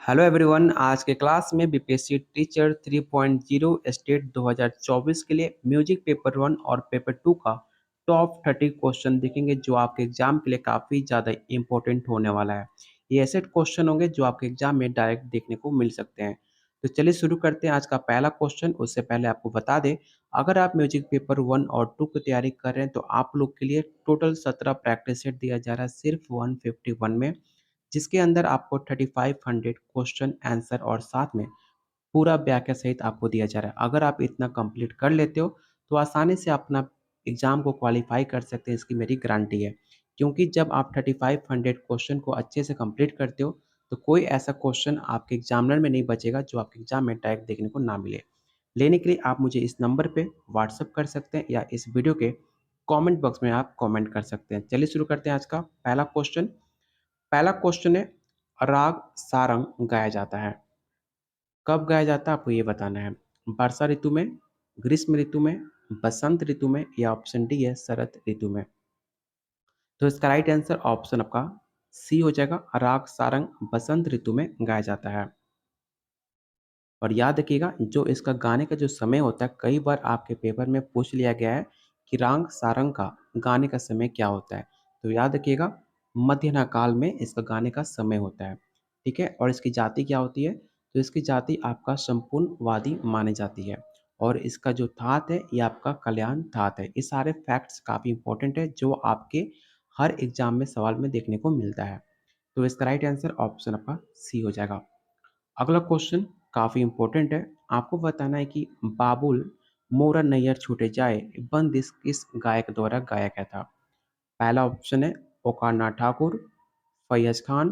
Hello everyone. आज के class में बीपीएससी टीचर 3.0 स्टेट 2024 के लिए म्यूजिक पेपर 1 और पेपर 2 का टॉप 30 क्वेश्चन देखेंगे जो आपके एग्जाम के लिए काफ़ी ज़्यादा इंपॉर्टेंट होने वाला है। ये ऐसे क्वेश्चन होंगे जो आपके एग्जाम में डायरेक्ट देखने को मिल सकते हैं। तो चलिए शुरू करते हैं आज का पहला क्वेश्चन। उससे पहले आपको बता दें, अगर आप म्यूजिक पेपर 1 और 2 की तैयारी कर रहे हैं तो आप लोग के लिए टोटल 17 प्रैक्टिस सेट दिया जा रहा है सिर्फ 151 में, जिसके अंदर आपको 3500 क्वेश्चन आंसर और साथ में पूरा व्याख्या सहित आपको दिया जा रहा है। अगर आप इतना कंप्लीट कर लेते हो तो आसानी से अपना एग्जाम को क्वालिफाई कर सकते हैं, इसकी मेरी गारंटी है। क्योंकि जब आप 3500 क्वेश्चन को अच्छे से कंप्लीट करते हो तो कोई ऐसा क्वेश्चन आपके एग्जामिनर में नहीं बचेगा जो आपके एग्जाम में डायरेक्ट देखने को ना मिले। लेने के लिए आप मुझे इस नंबर पे व्हाट्सअप कर सकते हैं या इस वीडियो के कमेंट बॉक्स में आप कमेंट कर सकते हैं। चलिए शुरू करते हैं आज का पहला क्वेश्चन। पहला क्वेश्चन है, राग सारंग गाया जाता है, कब गाया जाता है आपको ये बताना है। वर्षा ऋतु में, ग्रीष्म ऋतु में, बसंत ऋतु में या ऑप्शन डी है शरद ऋतु में। तो इसका राइट आंसर ऑप्शन आपका सी हो जाएगा, राग सारंग बसंत ऋतु में गाया जाता है। और याद रखिएगा जो इसका गाने का जो समय होता है, कई बार आपके पेपर में पूछ लिया गया है कि राग सारंग का गाने का समय क्या होता है। तो याद रखिएगा मध्याह्न काल में इसका गाने का समय होता है। ठीक है। और इसकी जाति क्या होती है, तो इसकी जाति आपका संपूर्ण वादी मानी जाती है। और इसका जो थाट है ये आपका कल्याण थाट है। ये सारे फैक्ट्स काफ़ी इंपॉर्टेंट है जो आपके हर एग्जाम में सवाल में देखने को मिलता है। तो इसका राइट आंसर ऑप्शन आपका सी हो जाएगा। अगला क्वेश्चन काफ़ी इंपॉर्टेंट है। आपको बताना है कि बाबुल मोरा नैयर छूटे जाए बंद किस गायक द्वारा गाया गया था। पहला ऑप्शन है ओकाना ठाकुर, फैयज खान,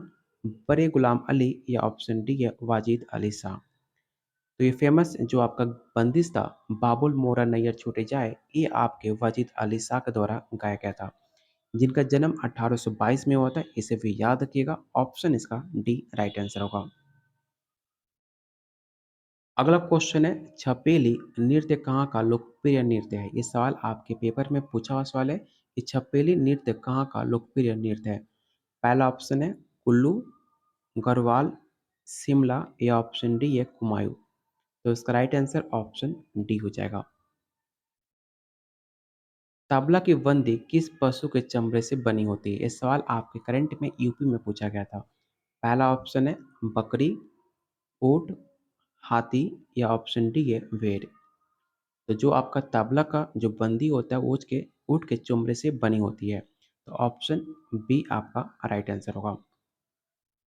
बड़े गुलाम अली या ऑप्शन डी है वाजिद अली शाह। तो ये फेमस जो आपका बंदिश था बाबुल मोरा नैयर छूटे जाए, ये आपके वाजिद अली शाह के द्वारा गाया गया था, जिनका जन्म 1822 में हुआ था। इसे भी याद रखिएगा, ऑप्शन इसका डी राइट आंसर होगा। अगला क्वेश्चन है, छपेली नृत्य कहाँ का लोकप्रिय नृत्य है। ये सवाल आपके पेपर में पूछा हुआ सवाल है कि छपेली नृत्य कहाँ का लोकप्रिय नृत्य है। पहला ऑप्शन है कुल्लू, गढ़वाल, शिमला या ऑप्शन डी है कुमायूं। तो इसका राइट आंसर ऑप्शन डी हो जाएगा। तबला की बंदी किस पशु के चमड़े से बनी होती है। ये सवाल आपके करंट में यूपी में पूछा गया था। पहला ऑप्शन है बकरी, ऊंट, हाथी या ऑप्शन डी है भेड़। तो जो आपका तबला का जो बंदी होता है वो उसके ऊँट के चमड़े से बनी होती है। तो ऑप्शन बी आपका राइट आंसर होगा।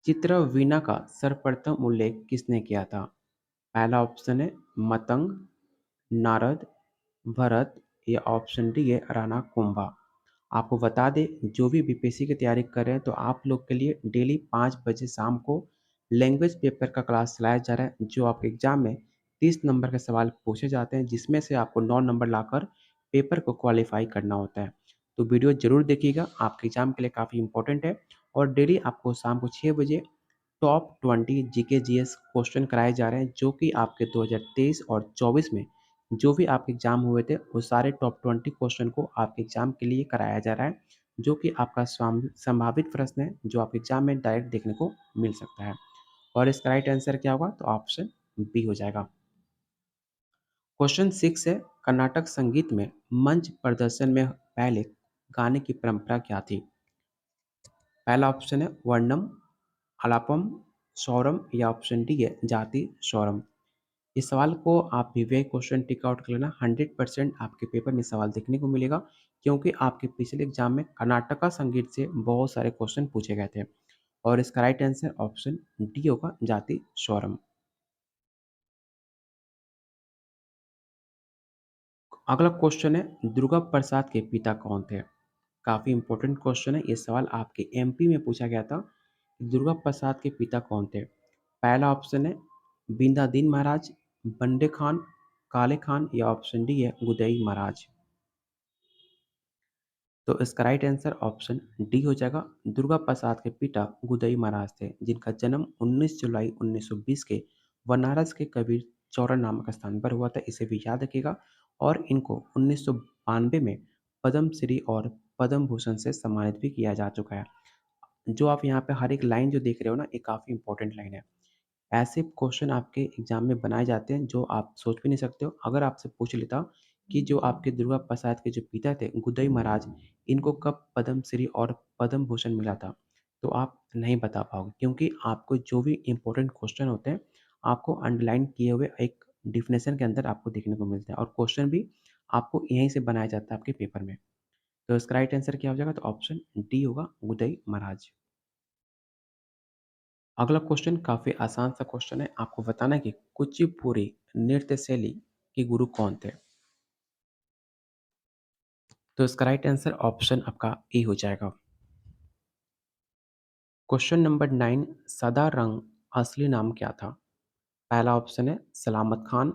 चित्रवीणा का सर्वप्रथम उल्लेख किसने किया था। पहला ऑप्शन है मतंग, नारद, भरत या ऑप्शन डी है राणा कुंभा। आपको बता दें जो भी बीपीएससी की तैयारी कर रहे हैं तो आप लोग के लिए डेली 5 बजे शाम को लैंग्वेज पेपर का क्लास चलाया जा रहा है, जो आपके एग्जाम में 30 नंबर के सवाल पूछे जाते हैं, जिसमें से आपको 9 नंबर लाकर पेपर को क्वालिफाई करना होता है। तो वीडियो जरूर देखिएगा, आपके एग्जाम के लिए काफ़ी इंपॉर्टेंट है। और डेली आपको शाम को 6 बजे टॉप 20 जीके जीएस क्वेश्चन कराए जा रहे हैं, जो कि आपके 2023 और 24 में जो भी आपके एग्जाम हुए थे वो सारे टॉप 20 क्वेश्चन को आपके एग्जाम के लिए कराया जा रहा है, जो कि आपका संभावित प्रश्न है जो आपके एग्जाम में डायरेक्ट देखने को मिल सकता है। और इसका राइट आंसर क्या होगा, तो ऑप्शन बी हो जाएगा। क्वेश्चन 6 है, कर्नाटक संगीत में मंच प्रदर्शन में पहले गाने की परंपरा क्या थी। पहला ऑप्शन है वर्णम, अलापम, स्वरम या ऑप्शन डी है जाति स्वरम। इस सवाल को आप वीवीआई क्वेश्चन टिक आउट कर लेना, 100% आपके पेपर में सवाल देखने को मिलेगा, क्योंकि आपके पिछले एग्जाम में कर्नाटका संगीत से बहुत सारे क्वेश्चन पूछे गए थे। और इसका राइट आंसर ऑप्शन डी होगा जाति स्वरम। अगला क्वेश्चन है, दुर्गा प्रसाद के पिता कौन थे। काफ़ी इंपॉर्टेंट क्वेश्चन है, ये सवाल आपके एमपी में पूछा गया था। दुर्गा प्रसाद के पिता कौन थे। पहला ऑप्शन है बिंदादीन महाराज, बंडे खान, काले खान या ऑप्शन डी है गुदई महाराज। तो इसका राइट आंसर ऑप्शन डी हो जाएगा। दुर्गा प्रसाद के पिता गुदई महाराज थे, जिनका जन्म 19 जुलाई 1920 के बनारस के कबीर चौरा नामक स्थान पर हुआ था। इसे भी याद रखिएगा। और इनको 1992 में पद्म श्री और पद्म भूषण से सम्मानित भी किया जा चुका है। जो आप यहाँ पे हर एक लाइन जो देख रहे हो ना, ये काफ़ी इंपॉर्टेंट लाइन है, ऐसे क्वेश्चन आपके एग्ज़ाम में बनाए जाते हैं जो आप सोच भी नहीं सकते हो। अगर आपसे पूछ लेता कि जो आपके दुर्गा प्रसाद के जो पिता थे गुदई महाराज, इनको कब पद्मश्री और पद्म भूषण मिला था? तो आप नहीं बता पाओगे, क्योंकि आपको जो भी इम्पोर्टेंट क्वेश्चन होते हैं, आपको अंडरलाइन किए हुए एक डेफिनेशन के अंदर आपको देखने को मिलते हैं और क्वेश्चन भी आपको यहीं से बनाया जाता है आपके पेपर में। तो इसका राइट आंसर क्या हो जाएगा? तो ऑप्शन डी होगा, उदय महाराज। अगला क्वेश्चन काफ़ी आसान सा क्वेश्चन है। आपको बताना है कि कुचिपुड़ी नृत्य शैली के गुरु कौन थे? तो इसका राइट आंसर ऑप्शन आपका ए हो जाएगा। क्वेश्चन नंबर 9, सदा रंग असली नाम क्या था? पहला ऑप्शन है सलामत खान,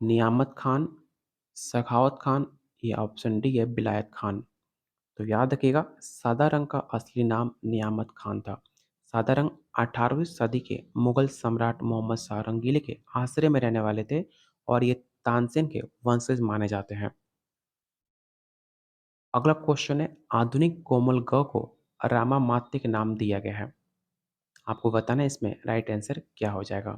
नियामत खान, सखावत खान या ऑप्शन डी है बिलायत खान। तो याद रखिएगा, सादा रंग का असली नाम नियामत खान था। सादा रंग 18वीं सदी के मुगल सम्राट मोहम्मद शाह रंगीले के आश्रय में रहने वाले थे और ये तानसेन के वंशज माने जाते हैं। अगला क्वेश्चन है, आधुनिक कोमल ग को रामा मात्य के नाम दिया गया है। आपको बताना है इसमें राइट आंसर क्या हो जाएगा।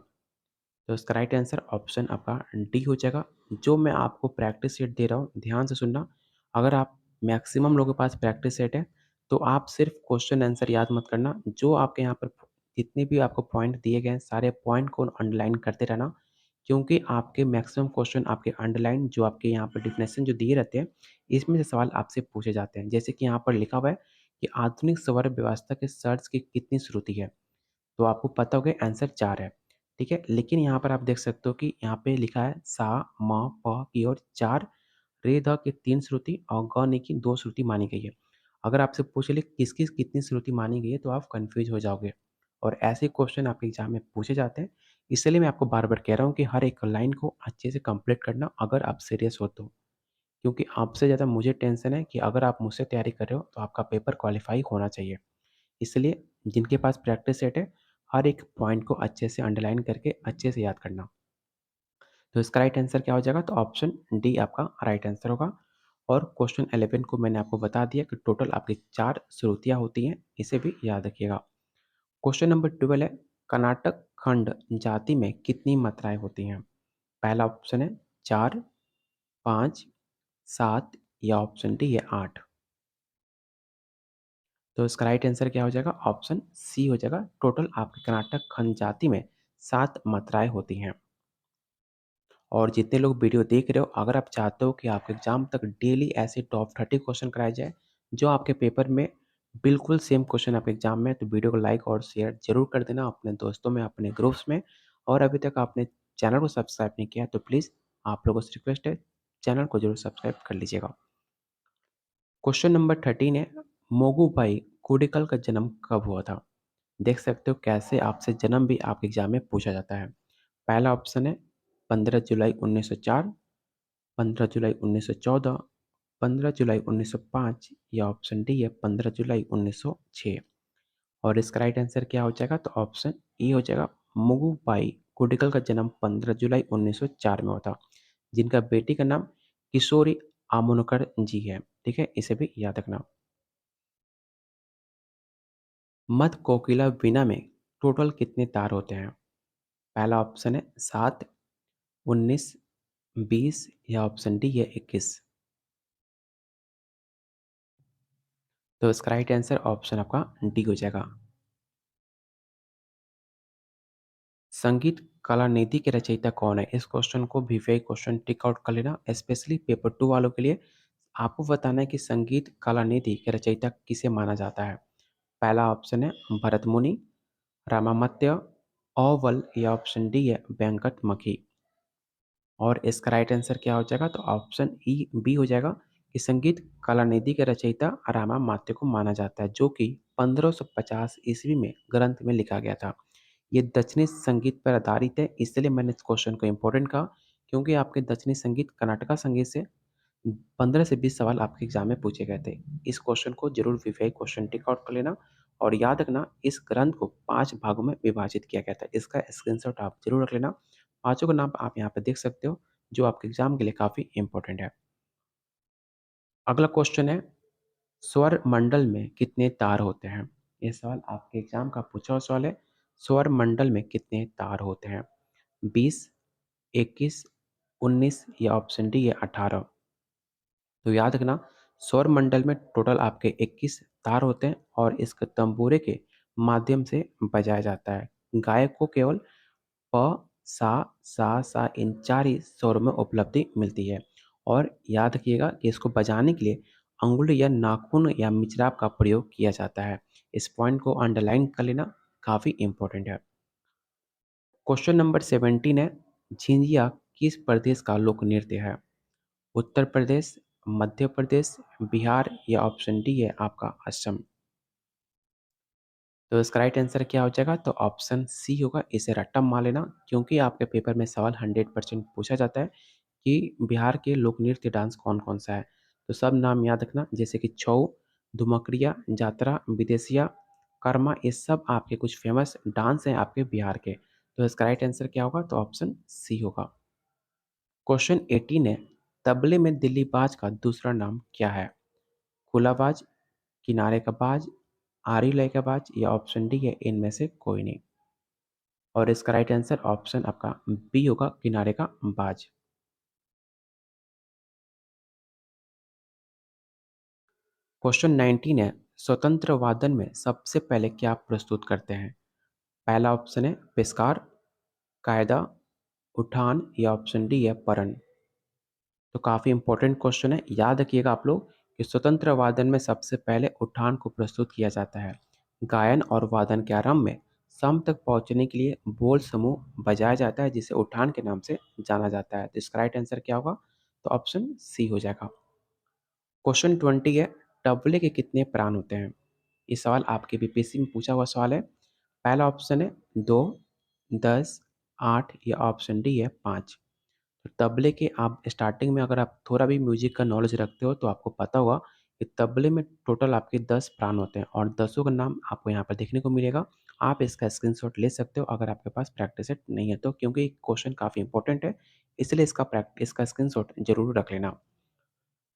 तो इसका राइट आंसर ऑप्शन आपका डी हो जाएगा। जो मैं आपको प्रैक्टिस सेट दे रहा हूँ, ध्यान से सुनना। अगर आप मैक्सिमम लोगों के पास प्रैक्टिस सेट है, तो आप सिर्फ क्वेश्चन आंसर याद मत करना। जो आपके यहाँ पर जितने भी आपको पॉइंट दिए गए हैं, सारे पॉइंट को अंडरलाइन करते रहना, क्योंकि आपके मैक्सिमम क्वेश्चन आपके अंडरलाइन जो आपके यहाँ पर डिफिनेशन जो दिए रहते हैं, इसमें से सवाल आपसे पूछे जाते हैं। जैसे कि यहाँ पर लिखा हुआ है कि आधुनिक स्वर व्यवस्था के सर्च की कितनी श्रुति है? तो आपको पता होगा आंसर 4 है, ठीक है? लेकिन यहाँ पर आप देख सकते हो कि यहाँ पे लिखा है सा, म, प की और 4, रे, ध की 3 श्रुति और ग, नि की 2 श्रुति मानी गई है। अगर आपसे पूछ ले किस-किस कितनी श्रुति मानी गई है, तो आप कन्फ्यूज़ हो जाओगे और ऐसे क्वेश्चन आपके एग्ज़ाम में पूछे जाते हैं। इसलिए मैं आपको बार-बार कह रहा हूँ कि हर एक लाइन को अच्छे से कंप्लीट करना, अगर आप सीरियस हो तो। क्योंकि आपसे ज़्यादा मुझे टेंशन है कि अगर आप मुझसे तैयारी कर रहे हो, तो आपका पेपर क्वालीफाई होना चाहिए। इसलिए जिनके पास प्रैक्टिस सेट है, हर एक पॉइंट को अच्छे से अंडरलाइन करके अच्छे से याद करना। तो इसका राइट आंसर क्या हो जाएगा? तो ऑप्शन डी आपका राइट आंसर होगा। और क्वेश्चन 11 को मैंने आपको बता दिया कि टोटल आपकी 4 श्रुतियाँ होती हैं, इसे भी याद रखिएगा। क्वेश्चन नंबर 12 है, कर्नाटक खंड जाति में कितनी मात्राएँ होती हैं? पहला ऑप्शन है 4, 5, 7 या ऑप्शन डी है 8। तो इसका राइट आंसर क्या हो जाएगा? ऑप्शन सी हो जाएगा। टोटल आपके कर्नाटक खंड जाति में 7 मात्राएँ होती हैं। और जितने लोग वीडियो देख रहे हो, अगर आप चाहते हो कि आपके एग्ज़ाम तक डेली ऐसे टॉप 30 क्वेश्चन कराए जाएँ, जो आपके पेपर में बिल्कुल सेम क्वेश्चन आपके एग्ज़ाम में, तो वीडियो को लाइक और शेयर ज़रूर कर देना अपने दोस्तों में, अपने ग्रुप्स में। और अभी तक आपने चैनल को सब्सक्राइब नहीं किया, तो प्लीज़ आप लोगों से रिक्वेस्ट है, चैनल को ज़रूर सब्सक्राइब कर लीजिएगा। क्वेश्चन नंबर 13 है, मोगूभाई कुडिकल का जन्म कब हुआ था? देख सकते हो कैसे आपसे जन्म भी आपके एग्ज़ाम में पूछा जाता है। पहला ऑप्शन है 15 जुलाई 1904, 15 जुलाई 1914, 15 जुलाई 1905 या ऑप्शन डी है 15 जुलाई 1906। और इसका राइट आंसर क्या हो जाएगा? तो ऑप्शन ए हो जाएगा। मुगुबाई कुडिकल का जन्म 15 जुलाई 1904 में हुआ था, जिनका बेटी का नाम किशोरी आमोनकर जी है। ठीक है, इसे भी याद रखना। मध्य कोकिला वीणा में टोटल कितने तार होते हैं? पहला ऑप्शन है 7, 19, 20 या ऑप्शन डी है 21। तो इसका राइट आंसर ऑप्शन आपका डी हो जाएगा। संगीत कलानिधि के रचयिता कौन है? इस क्वेश्चन को भी फेक क्वेश्चन टिक आउट कर लेना, स्पेशली पेपर 2 वालों के लिए। आपको बताना है कि संगीत कलानिधि के रचयिता किसे माना जाता है? पहला ऑप्शन है भरत मुनि, रामामत्य, औवल या ऑप्शन डी है वेंकट मखी। और इसका राइट आंसर क्या हो जाएगा? तो ऑप्शन ई बी हो जाएगा कि संगीत कलानिधि के रचयिता रामा मात्य को माना जाता है, जो कि 1550 ईस्वी में ग्रंथ में लिखा गया था। ये दक्षिणी संगीत पर आधारित है, इसलिए मैंने इस क्वेश्चन को इम्पोर्टेंट कहा, क्योंकि आपके दक्षिणी संगीत कर्नाटका संगीत से 15 से 20 सवाल आपके एग्जाम में पूछे गए थे। इस क्वेश्चन को जरूर विवेक क्वेश्चन टिक आउट कर लेना और याद रखना, इस ग्रंथ को 5 भागों में विभाजित किया गया था। इसका स्क्रीनशॉट आप जरूर रख लेना। पाँचों का नाम आप यहाँ पे देख सकते हो, जो आपके एग्जाम के लिए काफ़ी इंपॉर्टेंट है। अगला क्वेश्चन है, स्वर मंडल में कितने तार होते हैं? ये सवाल आपके एग्जाम का पूछा हुआ सवाल है। सौर मंडल में कितने तार होते हैं? 20, 21, 19 या ऑप्शन डी है 18। तो याद रखना, सौर मंडल में टोटल आपके 21 तार होते हैं और इसके तंबूरे के माध्यम से बजाया जाता है। गायक को केवल प, सा इन 4 ही स्वरों में उपलब्धि मिलती है। और याद रखिएगा कि इसको बजाने के लिए अंगुली या नाखून या मिचराप का प्रयोग किया जाता है। इस पॉइंट को अंडरलाइन कर लेना, काफ़ी इम्पोर्टेंट है। क्वेश्चन नंबर 17 है, झिंझिया किस प्रदेश का लोक नृत्य है? उत्तर प्रदेश, मध्य प्रदेश, बिहार या ऑप्शन डी है आपका असम। तो इसका राइट आंसर क्या हो जाएगा? तो ऑप्शन सी होगा। इसे रट्टा मार लेना, क्योंकि आपके पेपर में सवाल 100% पूछा जाता है कि बिहार के लोक नृत्य डांस कौन-कौन सा है। तो सब नाम याद रखना, जैसे कि छऊ, दुमकड़िया, जातरा, विदेशिया, कर्मा, ये सब आपके कुछ फेमस डांस हैं आपके बिहार के। तो इसका राइट आंसर क्या होगा? तो ऑप्शन सी होगा। क्वेश्चन 18 है, तबले में दिल्ली बाज का दूसरा नाम क्या है? खुला बाज, किनारे का बाज, आरी लय का बाज या ऑप्शन डी है इनमें से कोई नहीं। और इसका राइट आंसर ऑप्शन आपका बी होगा, किनारे का बाज। क्वेश्चन 19 है, स्वतंत्र वादन में सबसे पहले क्या प्रस्तुत करते हैं? पहला ऑप्शन है पेशकार, कायदा, उठान या ऑप्शन डी है परन। तो काफ़ी इंपॉर्टेंट क्वेश्चन है, याद रखिएगा आप लोग कि स्वतंत्र वादन में सबसे पहले उठान को प्रस्तुत किया जाता है। गायन और वादन के आरंभ में सम तक पहुंचने के लिए बोल समूह बजाया जाता है, जिसे उठान के नाम से जाना जाता है। तो इसका राइट आंसर क्या होगा? तो ऑप्शन सी हो जाएगा। क्वेश्चन 20 है, तबले के कितने प्राण होते हैं? ये सवाल आपके बीपीएससी में पूछा हुआ सवाल है। पहला ऑप्शन है 2, 10, 8 या ऑप्शन डी है 5। तो तबले के आप स्टार्टिंग में अगर आप थोड़ा भी म्यूजिक का नॉलेज रखते हो तो आपको पता होगा कि तबले में टोटल आपके 10 प्राण होते हैं और 10 का नाम आपको यहाँ पर देखने को मिलेगा। आप इसका स्क्रीनशॉट ले सकते हो अगर आपके पास प्रैक्टिस सेट नहीं है तो, क्योंकि क्वेश्चन काफ़ी इंपॉर्टेंट है, इसलिए इसका स्क्रीनशॉट जरूर रख लेना।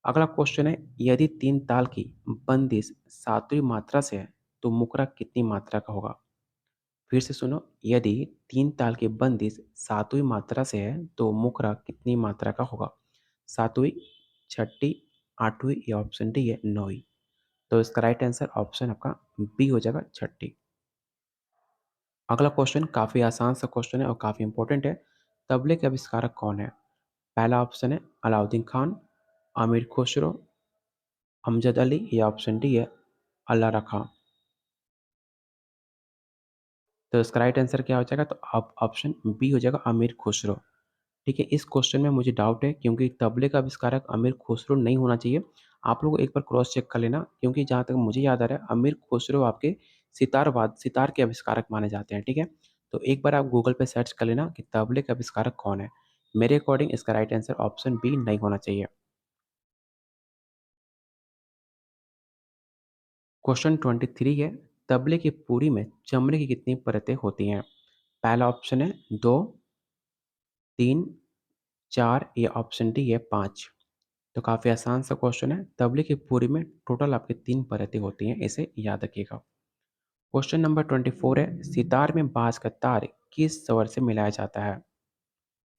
अगला क्वेश्चन है, यदि 3 ताल की बंदिश सातवीं मात्रा से है तो मुकरा कितनी मात्रा का होगा? फिर से सुनो, यदि 3 ताल की बंदिश सातवीं मात्रा से है तो मुकरा कितनी मात्रा का होगा? सातवीं, छठी, आठवीं या ऑप्शन डी है नौवीं। तो इसका राइट आंसर ऑप्शन आपका बी हो जाएगा, छठी। अगला क्वेश्चन काफ़ी आसान सा क्वेश्चन है और काफ़ी इंपॉर्टेंट है। तबले के आविष्कारक कौन है? पहला ऑप्शन है अलाउद्दीन खान, आमिर खुसरो, अमजद अली या ऑप्शन डी है अल्लाह रखा। तो इसका राइट आंसर क्या हो जाएगा? तो आप ऑप्शन बी हो जाएगा, अमीर खुसरो। ठीक है, इस क्वेश्चन में मुझे डाउट है, क्योंकि तबले का आविष्कारक अमीर खुसरो नहीं होना चाहिए। आप लोग एक बार क्रॉस चेक कर लेना, क्योंकि जहाँ तक मुझे याद आ रहा है अमीर खुसरो आपके सितार के आविष्कारक माने जाते हैं। ठीक है, तो एक बार आप गूगल पे सर्च कर लेना कि तबले का आविष्कारक कौन है। मेरे अकॉर्डिंग इसका राइट आंसर ऑप्शन बी नहीं होना चाहिए। क्वेश्चन 23 है, तबले की पूरी में चमड़े की कितनी परतें होती हैं? पहला ऑप्शन है 2, 3, 4 या ऑप्शन डी है 5। तो काफ़ी आसान सा क्वेश्चन है। तबले की पूरी में टोटल आपकी 3 परतें होती हैं, इसे याद रखिएगा। क्वेश्चन नंबर 24 है, सितार में बाँस का तार किस स्वर से मिलाया जाता है?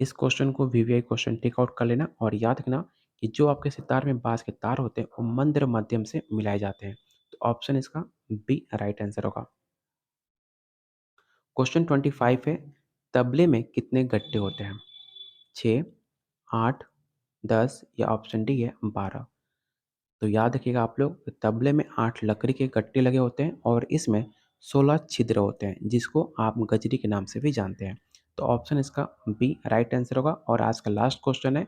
इस क्वेश्चन को वीवीआई क्वेश्चन टिक आउट कर लेना और याद रखना कि जो आपके सितार में बाँस के तार होते हैं, वो मंद्र मध्यम से मिलाए जाते हैं। तो ऑप्शन इसका बी राइट आंसर होगा। क्वेश्चन 25 है, तबले में कितने गट्टे होते हैं? 6, 8, 10 या ऑप्शन डी है 12। तो याद रखिएगा आप लोग, तबले में 8 लकड़ी के गट्टे लगे होते हैं और इसमें 16 छिद्र होते हैं, जिसको आप गजरी के नाम से भी जानते हैं। तो ऑप्शन इसका बी राइट आंसर होगा। और आज का लास्ट क्वेश्चन है,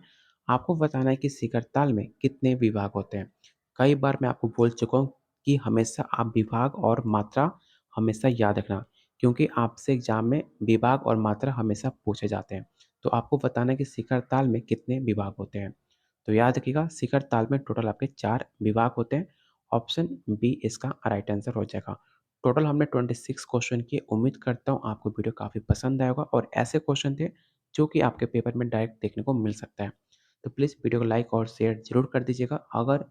आपको बताना है कि शिखर ताल में कितने विभाग होते हैं? कई बार मैं आपको बोल चुका हूँ कि हमेशा आप विभाग और मात्रा हमेशा याद रखना, क्योंकि आपसे एग्जाम में विभाग और मात्रा हमेशा पूछे जाते हैं। तो आपको बताना है कि शिखर ताल में कितने विभाग होते हैं। तो याद रखिएगा, शिखर ताल में टोटल आपके 4 विभाग होते हैं। ऑप्शन बी इसका राइट आंसर हो जाएगा। टोटल हमने 26 क्वेश्चन किए। उम्मीद करता हूँ आपको वीडियो काफ़ी पसंद आया होगा और ऐसे क्वेश्चन थे जो कि आपके पेपर में डायरेक्ट देखने को मिल सकता है। तो प्लीज़ वीडियो को लाइक और शेयर ज़रूर कर दीजिएगा। अगर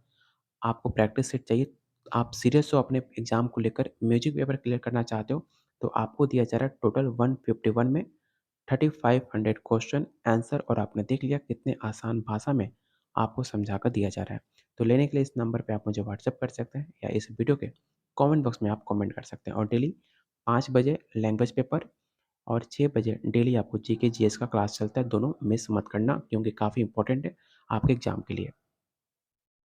आपको प्रैक्टिस सेट चाहिए, आप सीरियस हो अपने एग्ज़ाम को लेकर, म्यूजिक पेपर क्लियर करना चाहते हो, तो आपको दिया जा रहा है टोटल 151 में 3500 क्वेश्चन आंसर, और आपने देख लिया कितने आसान भाषा में आपको समझा कर दिया जा रहा है। तो लेने के लिए इस नंबर पे आप मुझे व्हाट्सएप कर सकते हैं या इस वीडियो के कमेंट बॉक्स में आप कमेंट कर सकते हैं। और डेली 5 बजे लैंग्वेज पेपर और 6 बजे डेली आपको जीके जीएस का क्लास चलता है, दोनों मिस मत करना क्योंकि काफ़ी इंपॉर्टेंट है आपके एग्जाम के लिए।